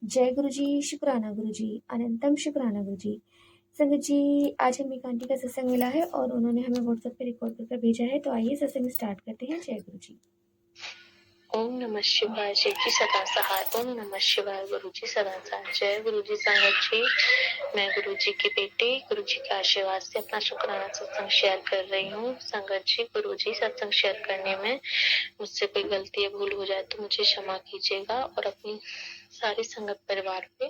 जय गुरु जी, शुक्राना गुरु जी, अनंतम शुक्राना गुरु जी। संगत जी, आज हमें एक आंटी का सत्संग मिला है और उन्होंने हमें व्हाट्सएप पे रिकॉर्ड कर भेजा है, तो आइए सत्संग स्टार्ट करते हैं। जय गुरु जी। ओम नमः शिवाय। जय जी सदा सहाय। ओम नमः शिवाय। गुरु जी सदा सहाय। जय गुरु जी। संगत जी, मैं गुरु जी की बेटी गुरु जी के आशीर्वाद से अपना शुक्राना सत्संग शेयर कर रही हूँ। संगत जी, गुरु जी सत्संग शेयर करने में मुझसे कोई गलती या भूल हो जाए तो मुझे क्षमा कीजिएगा और अपनी सारी संगत परिवार पे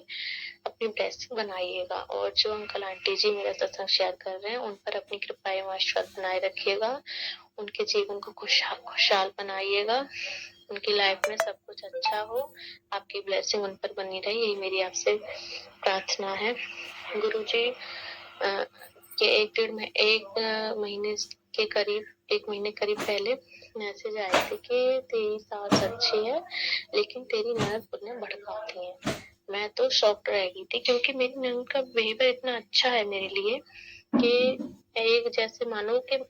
अपनी ब्लेसिंग बनाइएगा। और जो अंकल आंटी जी मेरा सत्संग शेयर कर रहे हैं उन पर अपनी कृपा एवं आशीर्वाद बनाए रखिएगा। उनके जीवन को खुशहाल बनाइएगा। उनकी लाइफ में सब कुछ अच्छा हो, आपकी ब्लेसिंग उन पर बनी रही, यही मेरी आपसे प्रार्थना है। गुरु जी के एक महीने के करीब, एक महीने करीब पहले मैसेज आए थे कि तेरी सास अच्छी है लेकिन तेरी ननद उन्हें भड़काती है। मैं तो शॉक्ड रह गई थी क्योंकि मेरी ननद का बिहेवियर इतना अच्छा है मेरे लिए कि एक जैसे मानो कि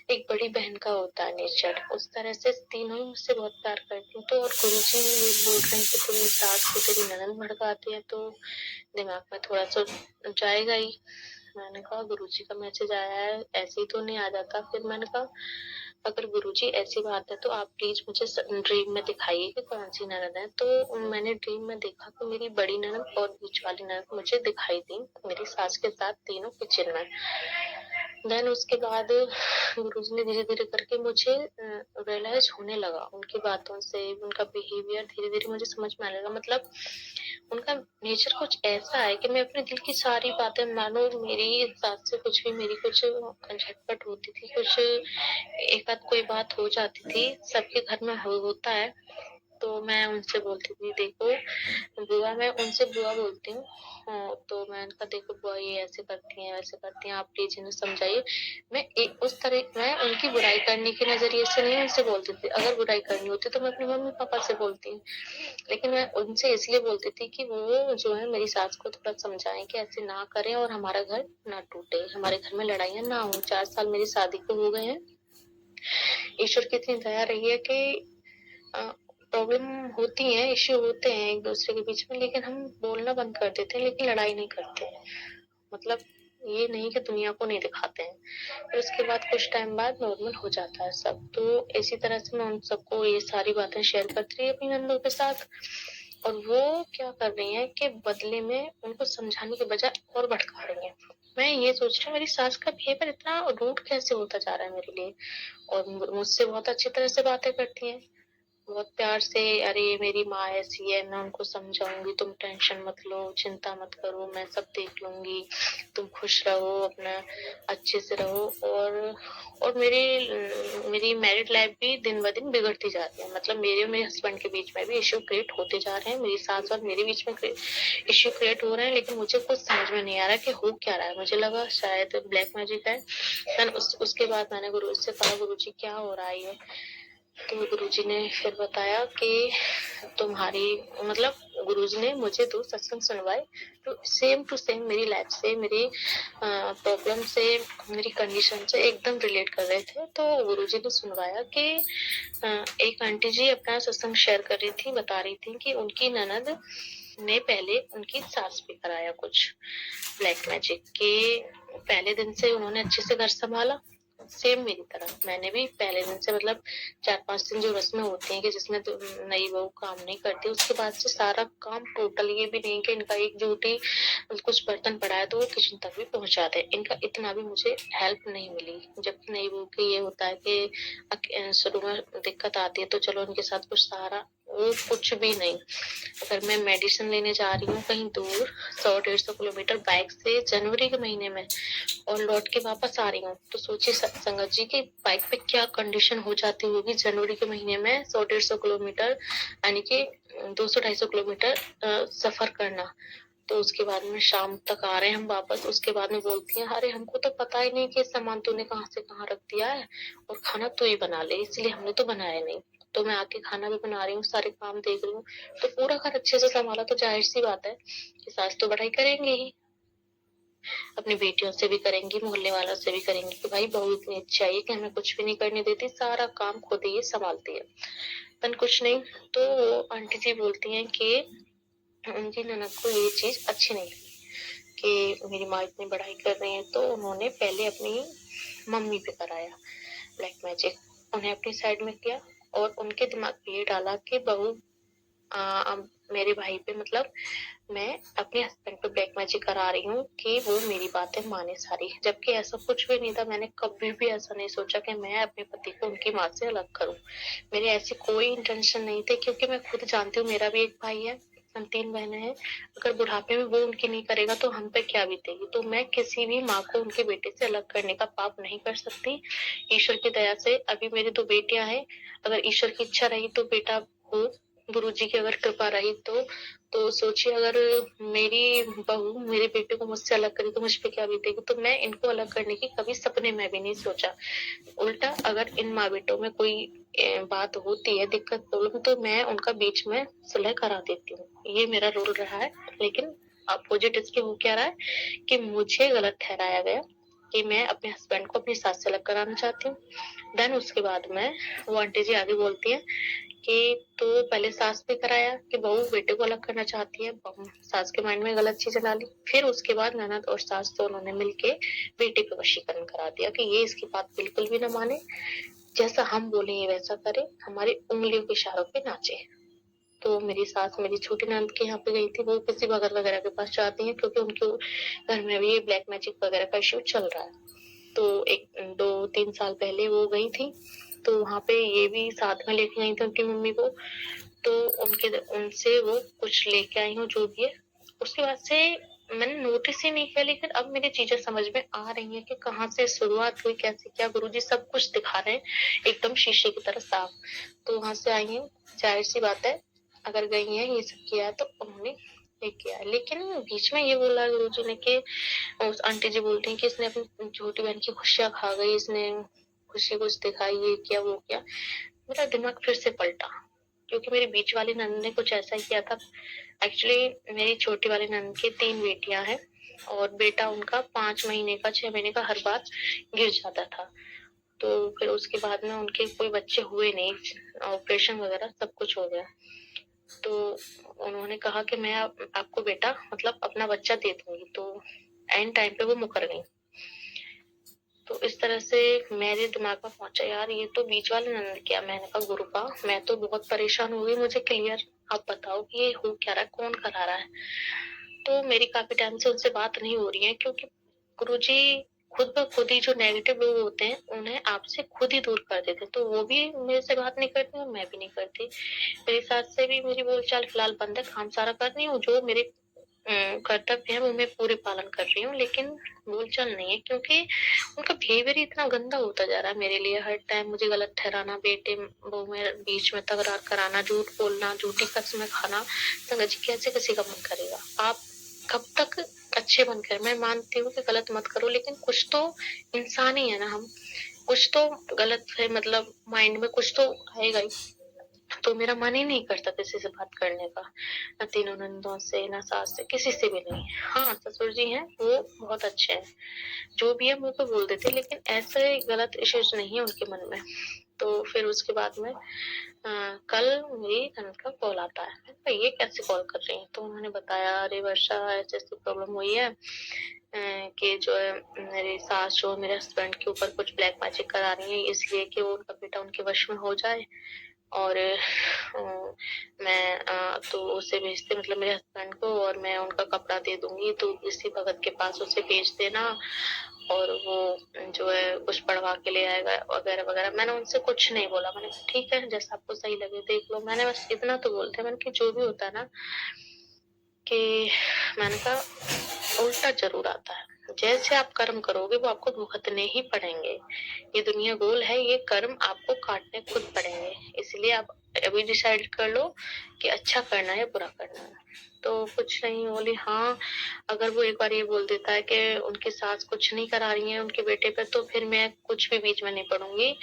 एक बड़ी बहन का होता है नेचर, उस तरह से तीनों ही मुझसे बहुत प्यार करती हैं। तो और गुरुजी ये बोल रहे हैं कि तेरी सास को तेरी ननद भड़काती है, तो दिमाग में थोड़ा सा जाएगा ही। मैंने कहा गुरुजी का मैसेज आया है, ऐसे ही तो नहीं आ जाता। फिर मैंने कहा अगर गुरुजी ऐसी बात है तो आप प्लीज मुझे ड्रीम में दिखाइए कि कौन सी ननद है। तो मैंने ड्रीम में देखा कि मेरी बड़ी ननद और बीच वाली ननद मुझे दिखाई दी, मेरी सास के साथ तीनों किचन में। देन उसके बाद गुरुजी ने धीरे धीरे करके मुझे रियलाइज होने लगा उनकी बातों से, उनका बिहेवियर धीरे धीरे मुझे समझ में आने लगा। मतलब उनका नेचर कुछ ऐसा है कि मैं अपने दिल की सारी बातें, मानो मेरी सास से कुछ भी मेरी कुछ झटपट होती थी, कुछ एक आध कोई बात हो जाती थी, सबके घर में होता है, तो मैं उनसे बोलती थी देखो बुआ, मैं उनसे बुआ बोलती हूँ। तो मैं उनका देखो बुआ ये ऐसे करती हैं वैसे करती हैं, आप प्लीज इन्हें समझाइए। मैं उस तरह मैं उनकी बुराई करने के नजरिए से नहीं उनसे बोलती थी। अगर बुराई करनी होती तो मैं अपने मम्मी पापा से बोलती हूँ, लेकिन मैं उनसे इसलिए बोलती थी कि वो जो है मेरी सास को थोड़ा समझाएं कि ऐसे ना करें और हमारा घर ना टूटे, हमारे घर में लड़ाइयाँ ना हो। 4 साल मेरी शादी को हो गए हैं। ईश्वर की इतनी दया रही है कि प्रॉब्लम होती है, इश्यू होते हैं एक दूसरे के बीच में, लेकिन हम बोलना बंद कर देते हैं, लेकिन लड़ाई नहीं करते। मतलब ये नहीं कि दुनिया को नहीं दिखाते हैं। फिर उसके बाद कुछ टाइम बाद नॉर्मल हो जाता है सब। तो इसी तरह से मैं उन सबको ये सारी बातें शेयर करती रही अपनी नंदों के साथ, और वो क्या कर रही हैं कि बदले में उनको समझाने के बजाय और भड़का रही हैं। मैं ये सोच रही हूँ मेरी सास का बिहेवियर इतना रूड कैसे होता जा रहा है मेरे लिए, और मुझसे बहुत अच्छी तरह से बातें करती हैं, बहुत प्यार से। अरे मेरी माँ ऐसी है, मैं उनको समझाऊंगी, तुम टेंशन मत लो, चिंता मत करो, मैं सब देख लूंगी, तुम खुश रहो, अपना अच्छे से रहो। और मेरी मैरिड लाइफ भी दिन ब दिन बिगड़ती जा रही है। मतलब मेरे और मेरे हस्बैंड के बीच में भी इश्यू क्रिएट होते जा रहे हैं, मेरी सास और मेरे बीच में इश्यू क्रिएट हो रहे हैं, लेकिन मुझे कुछ समझ में नहीं आ रहा कि हो क्या रहा है। मुझे लगा शायद ब्लैक मैजिक है। उसके बाद मैंने गुरु से कहा गुरु जी क्या हो रहा है ये। तो गुरुजी ने फिर बताया कि तुम्हारी, मतलब गुरुजी ने मुझे 2 सत्संग सुनवाए, तो सेम टू सेम मेरी लाइफ से, मेरी प्रॉब्लम से, मेरी कंडीशन से एकदम रिलेट कर रहे थे। तो गुरुजी ने सुनवाया कि एक आंटी जी अपना सत्संग शेयर कर रही थी, बता रही थी कि उनकी ननद ने पहले उनकी सास पे कराया कुछ ब्लैक मैजिक के। पहले दिन से उन्होंने अच्छे से घर संभाला, सेम मेरी तरह। मैंने भी पहले दिन से, मतलब 4-5 दिन जो रस्में होती हैं कि जिसमें तो नई बहू काम नहीं करती, उसके बाद से सारा काम टोटल, ये भी नहीं कि इनका एक ड्यूटी कुछ बर्तन पड़ा है तो वो किचन तक भी पहुंचा दे, इनका इतना भी मुझे हेल्प नहीं मिली। जबकि नई बहू के ये होता है कि शुरू में दिक्कत आती है तो चलो उनके साथ कुछ सहारा, वो कुछ भी नहीं। अगर मैं मेडिसिन लेने जा रही हूँ कहीं दूर 100-150 किलोमीटर बाइक से जनवरी के महीने में, और लौट के वापस आ रही हूँ, तो सोचिए संगत जी की बाइक पे क्या कंडीशन हो जाती होगी जनवरी के महीने में 100-150 किलोमीटर, यानी कि 200-250 किलोमीटर सफर करना। तो उसके बाद में शाम तक आ रहे हैं हम वापस। उसके बाद में बोलती है अरे हमको तो पता ही नहीं कि सामान तूने कहाँ से कहाँ रख दिया है, और खाना तू ही बना ले, इसलिए हमने तो बनाया नहीं। तो मैं आके खाना भी बना रही हूँ, सारे काम देख रही हूँ, तो पूरा घर अच्छे से संभाला, तो जाहिर सी बात है कि सास तो बढ़ाई करेंगे ही, अपनी बेटियों से भी करेंगी, मोहल्ले वालों से भी करेंगी कि भाई बहू इतनी अच्छी आई है कि हमें कुछ भी नहीं करने देती, सारा काम खुद ही संभालती है, पर कुछ नहीं। तो आंटी जी बोलती हैं कि उनकी ननद को ये चीज अच्छी नहीं लगी कि मेरी माँ इतनी बड़ाई कर रही है, तो उन्होंने पहले अपनी मम्मी पे कराया ब्लैक मैजिक। उन्हें अपनी साइड में किया और उनके दिमाग में ये डाला कि बहू अब मेरे भाई पे मतलब मैं अपने हस्बैंड पे ब्लैक मैजिक करा रही हूँ कि वो मेरी बातें माने सारी, जबकि ऐसा कुछ भी नहीं था। मैंने कभी भी ऐसा नहीं सोचा कि मैं अपने पति को उनकी माँ से अलग करूँ। मेरे ऐसी कोई इंटेंशन नहीं थे, क्योंकि मैं खुद जानती हूँ मेरा भी एक भाई है, हम 3 बहनें हैं। अगर बुढ़ापे में वो उनकी नहीं करेगा तो हम पे क्या बीतेगी। तो मैं किसी भी माँ को उनके बेटे से अलग करने का पाप नहीं कर सकती। ईश्वर की दया से अभी मेरी 2 बेटियां हैं। अगर ईश्वर की इच्छा रही तो बेटा हो, गुरु जी की अगर कृपा रही तो सोचिए, अगर मेरी बहू मेरे बेटे को मुझसे अलग करी तो मुझ पे क्या बीतेगी। तो मैं इनको अलग करने की कभी सपने में भी नहीं सोचा। उल्टा अगर इन माँ बेटों में कोई बात होती है, दिक्कत प्रॉब्लम, तो मैं उनका बीच में सुलह करा देती हूँ। ये मेरा रोल रहा है। लेकिन अपोजिट इसके हो क्या रहा है कि मुझे गलत ठहराया गया कि मैं अपने हस्बैंड को अपनी सास से अलग कराना चाहती हूँ। देन उसके बाद में वो आंटी जी आगे बोलती है कि तो पहले सास पे कराया कि बहू बेटे को अलग करना चाहती है, सास के माइंड में गलत चीजें डाली। फिर उसके बाद ननद और सास दोनों ने मिलके बेटे पे वशीकरण करा दिया कि ये इसकी बात बिल्कुल भी न माने, जैसा हम बोले ये वैसा करे, हमारी उंगलियों के इशारों पे नाचे। तो मेरी सास मेरी छोटी ननद के यहाँ पे गई थी, वो किसी भगत वगैरह के पास जाती है, क्योंकि उनके घर में भी ये ब्लैक मैजिक वगैरह का इश्यू चल रहा है। तो 2-3 साल पहले वो गई थी, तो वहाँ पे ये भी साथ में लेके गई थी उनकी मम्मी को। तो उनसे वो कुछ लेके आई हूँ जो भी है। उसके बाद से मैंने नोटिस ही नहीं किया, लेकिन अब मेरी चीजें समझ में आ रही हैं कि कहाँ से शुरुआत हुई, कैसे क्या। गुरुजी सब कुछ दिखा रहे हैं एकदम शीशे की तरह साफ। तो वहां से आई हैं, जाहिर सी बात है अगर गई हैं ये सब किया है तो उन्होंने ये किया है। लेकिन बीच में ये बोला गुरुजी ने कि उस आंटी जी बोलती हैं कि इसने अपनी छोटी बहन की खुशियां खा गई, इसने खुशी कुछ दिखाई, ये किया वो किया। मेरा दिमाग फिर से पलटा, क्योंकि मेरी बीच वाली नंद ने कुछ ऐसा किया था। एक्चुअली मेरी छोटी वाली नंद की 3 बेटियां हैं और बेटा उनका 5 महीने का 6 महीने का हर बार गिर जाता था। तो फिर उसके बाद में उनके कोई बच्चे हुए नहीं, ऑपरेशन वगैरह सब कुछ हो गया। तो उन्होंने कहा कि मैं आपको बेटा मतलब अपना बच्चा दे दूंगी। तो एंड टाइम पे वो मुकर गई। तो इस तरह से मेरे दिमाग में पहुंचा, यार ये तो बीच वाले नंद क्या। मैंने कहा गुरुपा मैं तो बहुत परेशान हो गई, मुझे क्लियर आप बताओ कि ये हो क्या रहा है, कौन करा रहा है। तो मेरी काफी टाइम से उनसे बात नहीं हो रही है, क्योंकि गुरुजी खुद ब खुद ही जो नेगेटिव लोग होते हैं उन्हें आपसे खुद ही दूर कर देते हैं। तो वो भी मेरे से बात नहीं करते और मैं भी नहीं करती। मेरी सास से भी मेरी बोलचाल फिलहाल बंद है, काम सारा कर रही हूँ, जो मेरे कर्तव्य है वो मैं पूरे पालन कर रही हूँ, लेकिन बोलचाल नहीं है, क्योंकि उनका बिहेवियर इतना गंदा होता जा रहा है मेरे लिए। हर टाइम मुझे गलत ठहराना, बेटे बहू में बीच में तकरार कराना, झूठ बोलना, झूठी कसमें खाना। संगत जी कैसे किसी का मन करेगा। आप कब तक अच्छे बनकर, मैं मानती हूँ कि गलत मत करो, लेकिन कुछ तो इंसान ही है ना हम, कुछ तो गलत है, मतलब माइंड में कुछ तो आएगा ही। तो मेरा मन ही नहीं करता किसी से बात करने का, ना तीनों नंदों से, ना सास से, किसी से भी नहीं। हाँ ससुर जी हैं, वो बहुत अच्छे हैं, जो भी है मुंह पे बोल देते, लेकिन ऐसे गलत इश्यूज नहीं है उनके मन में। तो फिर उसके बाद में कल मेरी ननद का कॉल आता है। मैं कहा, ये कैसे कॉल कर रही है। तो उन्होंने बताया, अरे वर्षा ऐसे ऐसी प्रॉब्लम हुई है कि जो है मेरी सास जो मेरे हस्बैंड के ऊपर कुछ ब्लैक मैजिक करा रही है, इसलिए कि वो उनका बेटा उनके वश में हो जाए। और मैं तो उसे भेजते मतलब मेरे हस्बैंड को, और मैं उनका कपड़ा दे दूंगी, तो इसी भगत के पास उसे भेज देना, और वो जो है कुछ पढ़वा के ले आएगा वगैरह वगैरह। मैंने उनसे कुछ नहीं बोला, मैंने ठीक है जैसा आपको सही लगे देख लो। मैंने बस इतना तो बोलते, मैंने कि जो भी होता है ना, कि मैंने कहा उल्टा जरूर आता है। जैसे आप कर्म करोगे वो आपको भुगतने ही पड़ेंगे। ये दुनिया गोल है, ये कर्म आपको काटने खुद पड़ेंगे। इसलिए आप अभी डिसाइड कर लो कि अच्छा करना है या बुरा करना है। तो कुछ नहीं बोली। हाँ अगर वो एक बार ये बोल देता है कि उनकी सास कुछ नहीं करा रही है उनके बेटे पे, तो फिर मैं कुछ भी बीच में नहीं पड़ूंगी,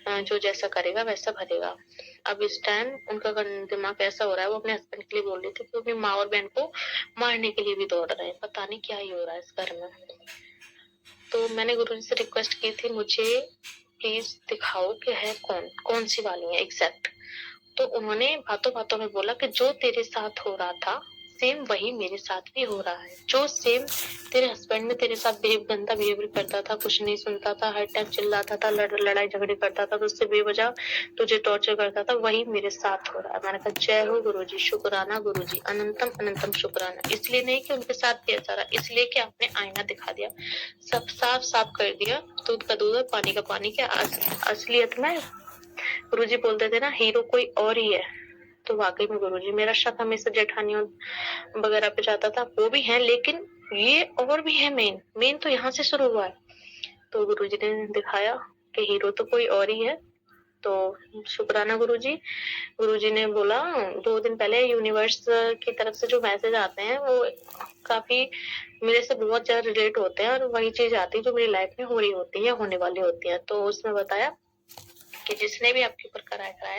जो जैसा करेगा वैसा भरेगा। अब इस टाइम उनका दिमाग ऐसा हो रहा है, वो अपने हस्बैंड के लिए बोल रही थी कि अपनी माँ और बहन को मारने के लिए भी दौड़ रहे हैं। पता नहीं क्या ही हो रहा है इस घर में। तो मैंने गुरुजी से रिक्वेस्ट की थी, मुझे प्लीज दिखाओ कि है कौन सी वाली है एग्जैक्ट। तो उन्होंने बातों बातों में बोला कि जो तेरे साथ हो रहा था सेम वही मेरे साथ भी हो रहा है। जो सेम तेरे हस्बैंड ने तेरे साथ गंदा बिहेवियर करता था, कुछ नहीं सुनता था, हर टाइम चिल्लाता था, लड़ाई झगड़े करता था, तुझसे बेवजह तुझे टॉर्चर करता था, वही मेरे साथ हो रहा है। मैंने कहा जय हो गुरुजी, शुक्राना गुरुजी, अनंतम अनंतम शुक्राना। इसलिए नहीं कि उनके साथ भी ऐसा रहा, इसलिए कि आपने आईना दिखा दिया, सब साफ साफ कर दिया, दूध का दूध और पानी का पानी के असलियत में गुरुजी बोलते थे ना, हीरो कोई और ही है। तो वाकई में गुरुजी, मेरा शक हमेशा जेठानियों वगैरह पे जाता था, वो भी है, लेकिन ये और भी है। मेन तो यहाँ से शुरू हुआ है। तो गुरुजी ने दिखाया कि हीरो तो कोई और ही है। तो शुक्राना गुरुजी। गुरुजी ने बोला 2 दिन पहले यूनिवर्स की तरफ से जो मैसेज आते हैं वो काफी मेरे से बहुत ज्यादा रिलेट होते हैं, और वही चीज आती है जो मेरी लाइफ में हो रही होती है, होने वाली होती है। तो उसमें बताया कि जिसने भी आपके ऊपर कराया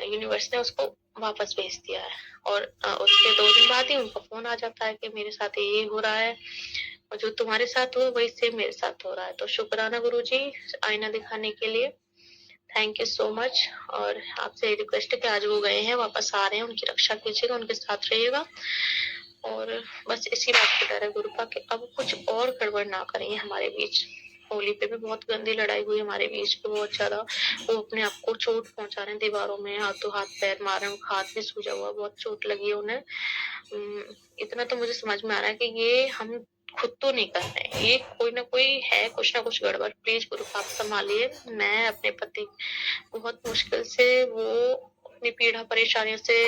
यूनिवर्स ने उसको वापस भेज दिया है, और उसके 2 दिन बाद ही उनका फोन आ जाता है कि मेरे साथ ये हो रहा है, और जो तुम्हारे साथ हुआ वही सेम मेरे साथ हो रहा है। तो शुक्राना गुरुजी आईना दिखाने के लिए, थैंक यू सो मच। और आपसे रिक्वेस्ट है कि आज वो गए हैं, वापस आ रहे हैं, उनकी रक्षा कीजिएगा, उनके साथ रहिएगा, और बस इसी बात की डर है गुरुपा कि अब कुछ और गड़बड़ ना करें हमारे बीच। होली पे भी बहुत गंदी लड़ाई हुई हमारे बीच में, बहुत ज्यादा। वो अपने आप को चोट पहुंचा रहे हैं, दीवारों में हाथों हाथ पैर मार रहे हैं, हाथ भी सूजा हुआ, बहुत चोट लगी है उन्हें। इतना तो मुझे समझ में आ रहा है कि ये हम खुद तो नहीं कर रहे, ये कोई ना कोई है, कुछ ना कुछ गड़बड़। प्लीज गुरु आप संभालिए। मैं अपने पति बहुत मुश्किल से वो अपनी पीड़ा परेशानियों से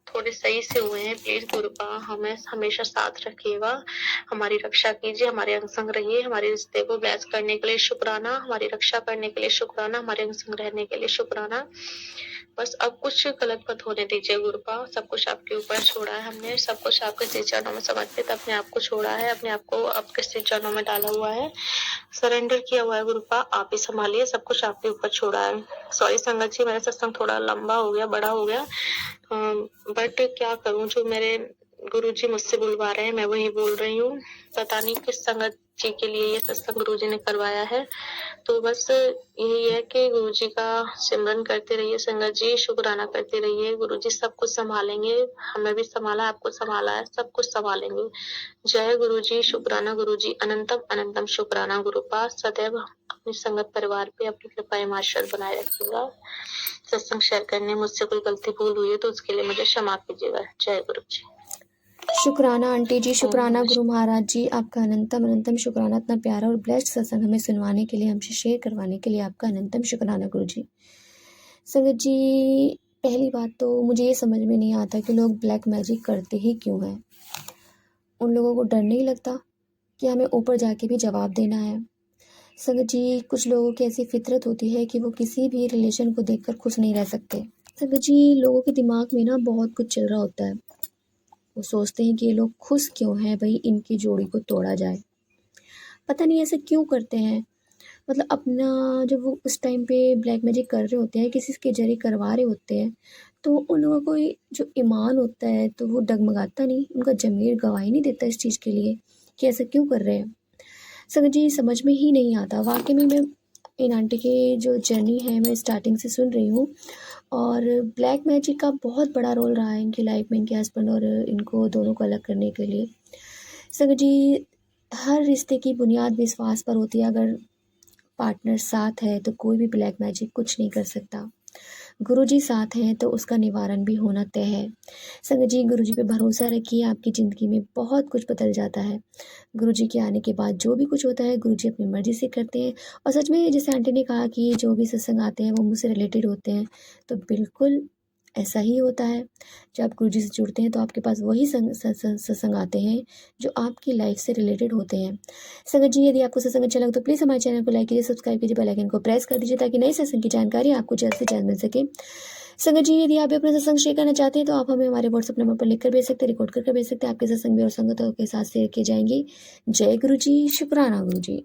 थोड़े सही से हुए हैं। प्लीज गुरुपा हमें हमेशा साथ रखिएगा, हमारी रक्षा कीजिए, हमारे अंग संग रहिए, हमारे रिश्ते को ब्लेस करने के लिए शुक्राना, हमारी रक्षा करने के लिए शुक्राना, हमारे अंग संग रहने के लिए शुक्राना। बस अब कुछ गलत मत होने दीजिए गुरुपा, सब कुछ आपके ऊपर छोड़ा है हमने, सब कुछ आपके श्री चरणों में समर्पित अपने आप को छोड़ा है, अपने आप को आपके श्री चरणों में डाला हुआ है, सरेंडर किया हुआ है गुरुपा, आप ही संभालिए, सब कुछ आपके ऊपर छोड़ा है। सॉरी संगत जी, मेरा सत्संग थोड़ा लंबा हो गया, बड़ा हो गया, बट क्या करूं, जो मेरे गुरुजी मुझसे बुलवा रहे हैं मैं वही बोल रही हूँ। पता नहीं किस संगत जी के लिए ये सत्संग गुरुजी ने करवाया है। तो बस यही है कि गुरुजी का सिमरन करते रहिए संगत जी, शुक्राना करते रहिए। गुरुजी सब कुछ संभालेंगे, हमें भी संभाला, आपको संभाला है, सब कुछ संभालेंगे। जय गुरुजी, शुक्राना गुरुजी, अनंतम अनंतम शुक्राना गुरुपा। सदैव अपनी संगत परिवार पे अपनी कृपा हिमाचल बनाए रखिएगा। सत्संग शेयर करने मुझसे कोई गलती भूल हुई है तो उसके लिए मुझे क्षमा कीजिएगा। जय गुरु जी। शुक्राना आंटी जी, शुक्राना गुरु महाराज जी, आपका अनंतम अनंतम शुक्राना। इतना प्यारा और ब्लेस्ड सत्संग हमें सुनवाने के लिए, हमसे शेयर करवाने के लिए आपका अनंतम शुक्राना गुरु जी। संगत जी, पहली बात तो मुझे ये समझ में नहीं आता कि लोग ब्लैक मैजिक करते ही क्यों हैं। उन लोगों को डर नहीं लगता कि हमें ऊपर जाके भी जवाब देना है। संगत जी, कुछ लोगों की ऐसी फितरत होती है कि वो किसी भी रिलेशन को देखकर खुश नहीं रह सकते। संगत जी, लोगों के दिमाग में ना बहुत कुछ चल रहा होता है, वो सोचते हैं कि ये लोग खुश क्यों हैं, भाई इनकी जोड़ी को तोड़ा जाए। पता नहीं ऐसे क्यों करते हैं, मतलब अपना जब वो उस टाइम पे ब्लैक मैजिक कर रहे होते हैं, किसी के जरिए करवा रहे होते हैं, तो उन लोगों को जो ईमान होता है तो वो डगमगाता नहीं, उनका ज़मीर गवाही नहीं देता इस चीज़ के लिए कि ऐसा क्यों कर रहे हैं। संगत जी, समझ में ही नहीं आता। वाकई में मैं इन आंटी की जो जर्नी है मैं स्टार्टिंग से सुन रही हूँ, और ब्लैक मैजिक का बहुत बड़ा रोल रहा है इनकी लाइफ में, इनके हस्बैंड और इनको दोनों को अलग करने के लिए। संगत जी, हर रिश्ते की बुनियाद विश्वास पर होती है। अगर पार्टनर साथ है तो कोई भी ब्लैक मैजिक कुछ नहीं कर सकता। गुरुजी साथ हैं तो उसका निवारण भी होना तय है। संगत जी, गुरुजी पे भरोसा रखिए, आपकी ज़िंदगी में बहुत कुछ बदल जाता है। गुरुजी के आने के बाद जो भी कुछ होता है गुरुजी अपनी मर्ज़ी से करते हैं, और सच में जैसे आंटी ने कहा कि जो भी सत्संग आते हैं वो मुझसे रिलेटेड होते हैं, तो बिल्कुल ऐसा ही होता है। जब आप गुरुजी से जुड़ते हैं तो आपके पास वही सत्संग आते हैं जो आपकी लाइफ से रिलेटेड होते हैं। संगत जी, यदि आपको सत्संग अच्छा लगे तो प्लीज़ हमारे चैनल को लाइक कीजिए, सब्सक्राइब कीजिए, बेल आइकन को प्रेस कर दीजिए ताकि नई सत्संग की जानकारी आपको जल्द से जल्द मिल सके। संगत जी, यदि आप भी अपना सत्संग शेयर करना चाहते हैं तो आप हमें हमारे व्हाट्सएप नंबर पर लिखकर भेज सकते हैं, रिकॉर्ड करके भेज सकते हैं। आपके सत्संग भी और संगतों के साथ शेयर किए जाएंगे। जय गुरु जी, शुक्राना गुरु जी।